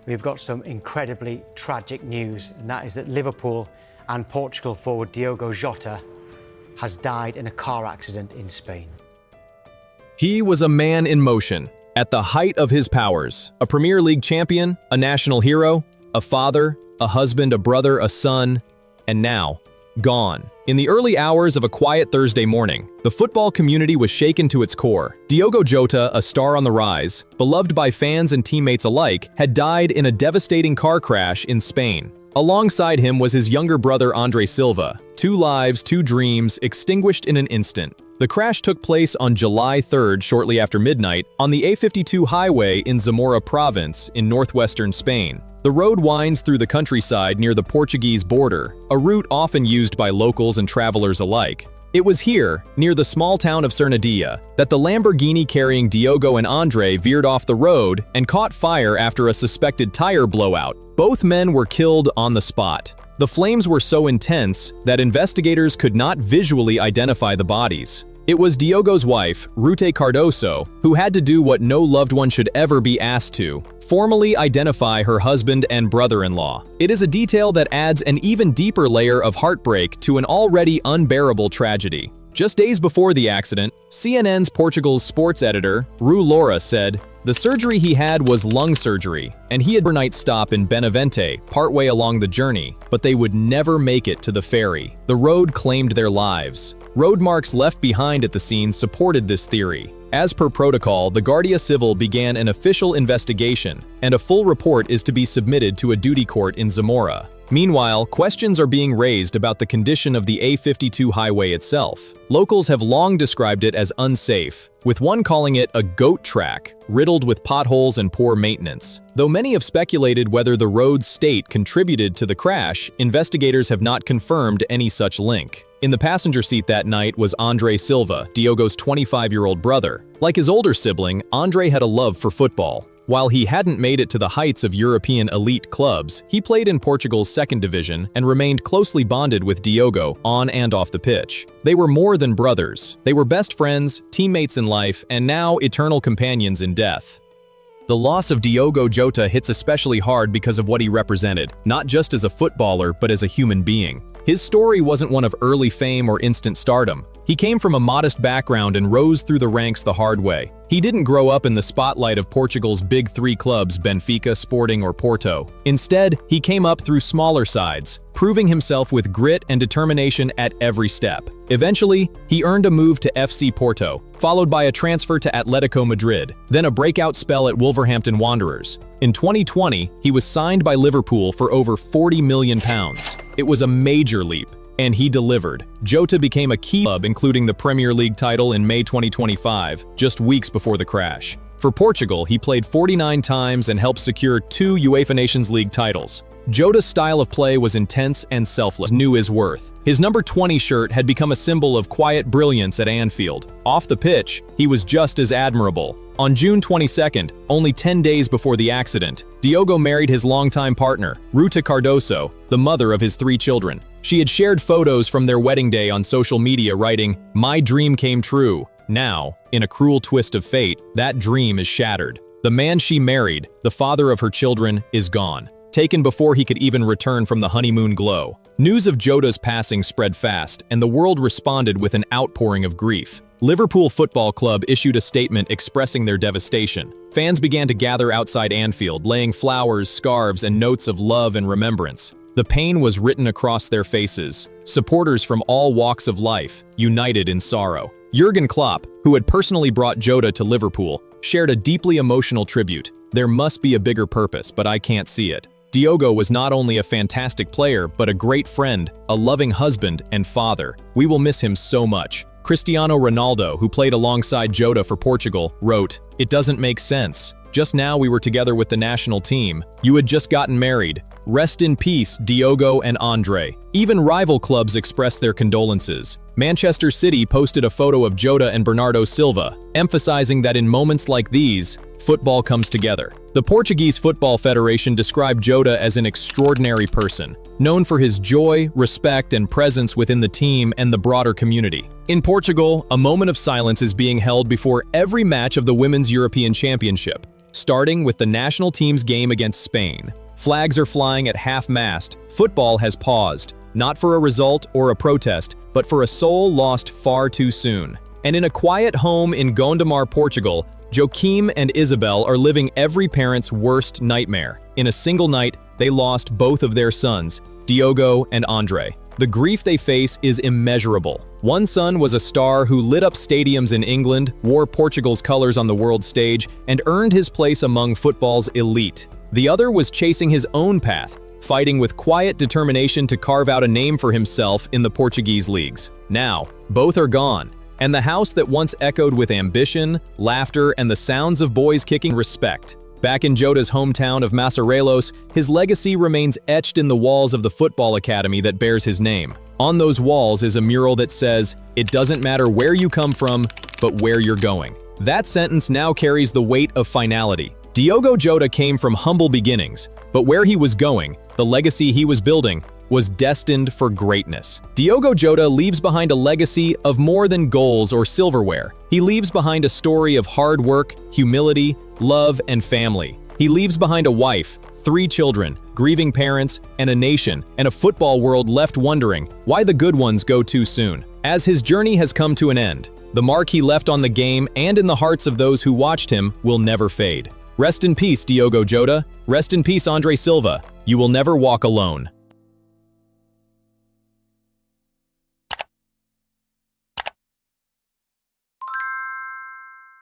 we've got some incredibly tragic news, and that is that Liverpool and Portugal forward Diogo Jota has died in a car accident in Spain. He was a man in motion, at the height of his powers, a Premier League champion, a national hero, a father, a husband, a brother, a son, and now, gone. In the early hours of a quiet Thursday morning, the football community was shaken to its core. Diogo Jota, a star on the rise, beloved by fans and teammates alike, had died in a devastating car crash in Spain. Alongside him was his younger brother André Silva. 2 lives, 2 dreams, extinguished in an instant. The crash took place on July 3rd, shortly after midnight, on the A52 highway in Zamora province in northwestern Spain. The road winds through the countryside near the Portuguese border, a route often used by locals and travelers alike. It was here, near the small town of Cernadilla, that the Lamborghini carrying Diogo and André veered off the road and caught fire after a suspected tire blowout. Both men were killed on the spot. The flames were so intense that investigators could not visually identify the bodies. It was Diogo's wife, Rute Cardoso, who had to do what no loved one should ever be asked to: formally identify her husband and brother-in-law. It is a detail that adds an even deeper layer of heartbreak to an already unbearable tragedy. Just days before the accident, CNN's Portugal's sports editor, Rui Laura, said, "The surgery he had was lung surgery, and he had an overnight stop in Benavente, partway along the journey, but they would never make it to the ferry. The road claimed their lives." Road marks left behind at the scene supported this theory. As per protocol, the Guardia Civil began an official investigation, and a full report is to be submitted to a duty court in Zamora. Meanwhile, questions are being raised about the condition of the A52 highway itself. Locals have long described it as unsafe, with one calling it a goat track, riddled with potholes and poor maintenance. Though many have speculated whether the road's state contributed to the crash, investigators have not confirmed any such link. In the passenger seat that night was André Silva, Diogo's 25-year-old brother. Like his older sibling, André had a love for football. While he hadn't made it to the heights of European elite clubs, he played in Portugal's second division and remained closely bonded with Diogo on and off the pitch. They were more than brothers. They were best friends, teammates in life, and now eternal companions in death. The loss of Diogo Jota hits especially hard because of what he represented, not just as a footballer, but as a human being. His story wasn't one of early fame or instant stardom. He came from a modest background and rose through the ranks the hard way. He didn't grow up in the spotlight of Portugal's big 3 clubs, Benfica, Sporting, or Porto. Instead, he came up through smaller sides, proving himself with grit and determination at every step. Eventually, he earned a move to FC Porto, followed by a transfer to Atletico Madrid, then a breakout spell at Wolverhampton Wanderers. In 2020, he was signed by Liverpool for over £40 million. It was a major leap, and he delivered. Jota became a key club, including the Premier League title in May 2025, just weeks before the crash. For Portugal, he played 49 times and helped secure 2 UEFA Nations League titles. Jota's style of play was intense and selfless, knew his worth. His number 20 shirt had become a symbol of quiet brilliance at Anfield. Off the pitch, he was just as admirable. On June 22nd, only 10 days before the accident, Diogo married his longtime partner, Rute Cardoso, the mother of his 3 children. She had shared photos from their wedding day on social media, writing, "My dream came true." Now, in a cruel twist of fate, that dream is shattered. The man she married, the father of her children, is gone, taken before he could even return from the honeymoon glow. News of Jota's passing spread fast, and the world responded with an outpouring of grief. Liverpool Football Club issued a statement expressing their devastation. Fans began to gather outside Anfield, laying flowers, scarves, and notes of love and remembrance. The pain was written across their faces. Supporters from all walks of life, united in sorrow. Jurgen Klopp, who had personally brought Jota to Liverpool, shared a deeply emotional tribute. "There must be a bigger purpose, but I can't see it." Diogo was not only a fantastic player, but a great friend, a loving husband, and father. We will miss him so much. Cristiano Ronaldo, who played alongside Jota for Portugal, wrote, "It doesn't make sense. Just now we were together with the national team. You had just gotten married. Rest in peace, Diogo and André." Even rival clubs expressed their condolences. Manchester City posted a photo of Jota and Bernardo Silva, emphasizing that in moments like these, football comes together. The Portuguese Football Federation described Jota as an extraordinary person, known for his joy, respect, and presence within the team and the broader community. In Portugal, a moment of silence is being held before every match of the Women's European Championship. starting with the national team's game against Spain. Flags are flying at half-mast. Football has paused, not for a result or a protest, but for a soul lost far too soon. And in a quiet home in Gondomar, Portugal, Joaquim and Isabel are living every parent's worst nightmare. In a single night, they lost both of their sons, Diogo and André. The grief they face is immeasurable. One son was a star who lit up stadiums in England, wore Portugal's colors on the world stage, and earned his place among football's elite. The other was chasing his own path, fighting with quiet determination to carve out a name for himself in the Portuguese leagues. Now, both are gone, and the house that once echoed with ambition, laughter, and the sounds of boys kicking respect. Back in Jota's hometown of Masarelos, his legacy remains etched in the walls of the football academy that bears his name. On those walls is a mural that says, "It doesn't matter where you come from, but where you're going." That sentence now carries the weight of finality. Diogo Jota came from humble beginnings, but where he was going, the legacy he was building, was destined for greatness. Diogo Jota leaves behind a legacy of more than goals or silverware. He leaves behind a story of hard work, humility, love, and family. He leaves behind a wife, 3 children, grieving parents, and a nation, and a football world left wondering why the good ones go too soon. As his journey has come to an end, the mark he left on the game and in the hearts of those who watched him will never fade. Rest in peace, Diogo Jota. Rest in peace, André Silva. You will never walk alone.